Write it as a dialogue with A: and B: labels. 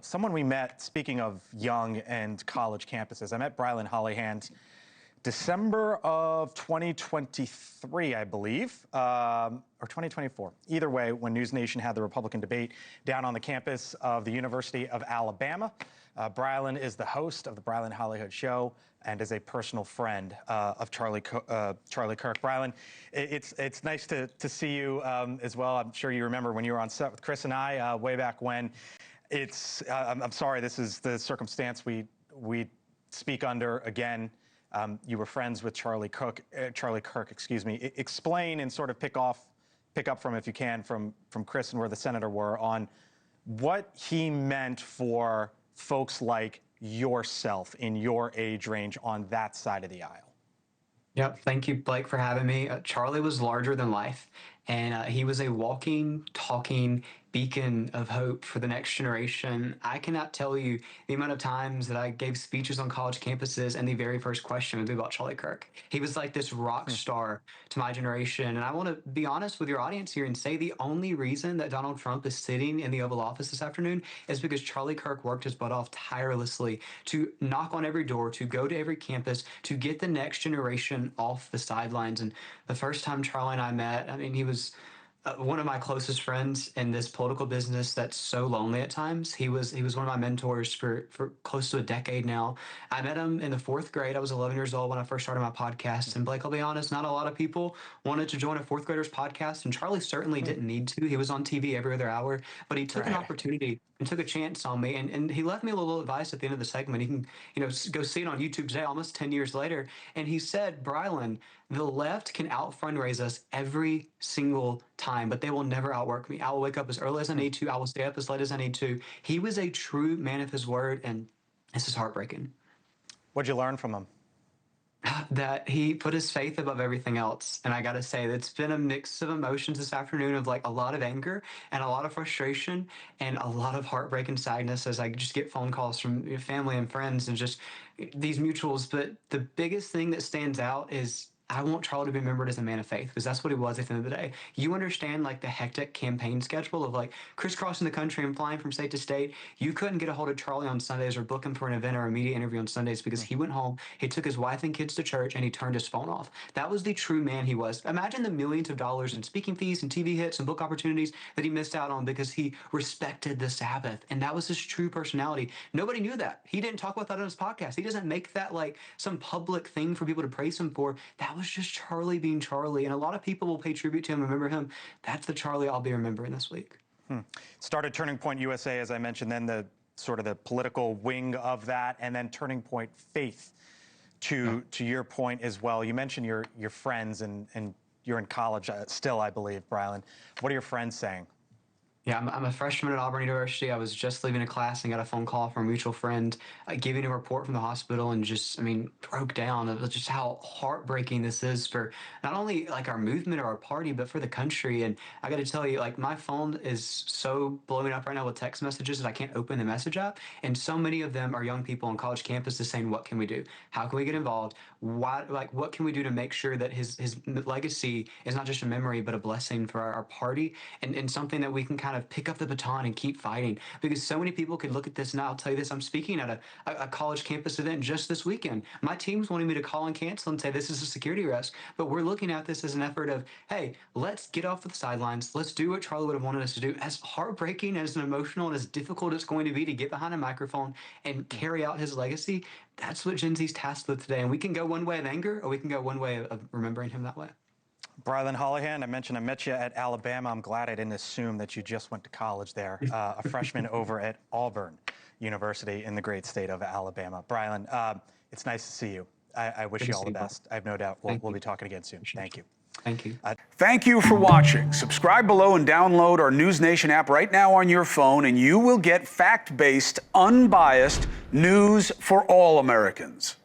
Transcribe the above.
A: someone we met, speaking of young and college campuses, I met Brilyn Hollyhand December of 2023, I believe, or 2024. Either way, when NewsNation had the Republican debate down on the campus of the University of Alabama. Brilyn is the host of the Brilyn Hollyhand Show and is a personal friend of Charlie Kirk. Brilyn, it's nice to see you as well. I'm sure you remember when you were on set with Chris and I way back when. I'm sorry, this is the circumstance we speak under again. You were friends with Charlie Kirk, excuse me. Explain and sort of pick up from, if you can, from Chris and where the senator were on what he meant for folks like yourself in your age range on that side of the aisle.
B: Yep. Thank you, Blake, for having me. Charlie was larger than life, and he was a walking, talking beacon of hope for the next generation. I cannot tell you the amount of times that I gave speeches on college campuses, and the very first question would be about Charlie Kirk. He was like this rock star to my generation. And I want to be honest with your audience here and say the only reason that Donald Trump is sitting in the Oval Office this afternoon is because Charlie Kirk worked his butt off tirelessly to knock on every door, to go to every campus, to get the next generation off the sidelines. And the first time Charlie and I met, I mean, he was one of my closest friends in this political business that's so lonely at times. He was one of my mentors for close to a decade now. I met him in the 4th grade. I was 11 years old when I first started my podcast. And Blake, I'll be honest, not a lot of people wanted to join a 4th grader's podcast. And Charlie certainly didn't need to. He was on TV every other hour, but he took an opportunity and took a chance on me. And he left me a little advice at the end of the segment. You can, go see it on YouTube today, almost 10 years later. And he said, Brilyn, the left can out-fundraise us every single time, but they will never outwork me. I will wake up as early as I need to. I will stay up as late as I need to. He was a true man of his word, and this is heartbreaking.
A: What'd you learn from him?
B: That he put his faith above everything else. And I got to say, it's been a mix of emotions this afternoon of like a lot of anger and a lot of frustration and a lot of heartbreak and sadness as I just get phone calls from family and friends and just these mutuals. But the biggest thing that stands out is I want Charlie to be remembered as a man of faith, because that's what he was at the end of the day. You understand like the hectic campaign schedule of like crisscrossing the country and flying from state to state. You couldn't get a hold of Charlie on Sundays or book him for an event or a media interview on Sundays because he went home, he took his wife and kids to church, and he turned his phone off. That was the true man he was. Imagine the millions of dollars in speaking fees and TV hits and book opportunities that he missed out on because he respected the Sabbath. And that was his true personality. Nobody knew that. He didn't talk about that on his podcast. He doesn't make that like some public thing for people to praise him for. That was just Charlie being Charlie, and a lot of people will pay tribute to him and remember him. That's the Charlie I'll be remembering this week.
A: Started Turning Point USA, as I mentioned, then the sort of the political wing of that, and then Turning Point Faith to your point as well. You mentioned your friends, and you're in college still, I believe, Brilyn. What are your friends saying?
B: Yeah, I'm a freshman at Auburn University. I was just leaving a class and got a phone call from a mutual friend giving a report from the hospital and just, broke down of just how heartbreaking this is for not only like our movement or our party, but for the country. And I got to tell you, like my phone is so blowing up right now with text messages that I can't open the message app. And so many of them are young people on college campuses saying, what can we do? How can we get involved? What can we do to make sure that his legacy is not just a memory, but a blessing for our party and something that we can kind of pick up the baton and keep fighting, because so many people could look at this. And I'll tell you this, I'm speaking at a college campus event just this weekend. My team's wanting me to call and cancel and say this is a security risk, but we're looking at this as an effort of, hey, let's get off the sidelines. Let's do what Charlie would have wanted us to do. As heartbreaking, as emotional, and as difficult it's going to be to get behind a microphone and carry out his legacy, that's what Gen Z's tasked with today. And we can go one way of anger, or we can go one way of remembering him that way.
A: Brilyn Hollyhand, I met you at Alabama. I'm glad I didn't assume that you just went to college there. A freshman over at Auburn University in the great state of Alabama. Brilyn, it's nice to see you. I wish you all the best. I have no doubt we'll be talking again soon. Thank you.
B: Thank you.
C: Thank you for watching. Subscribe below and download our NewsNation app right now on your phone, and you will get fact-based, unbiased news for all Americans.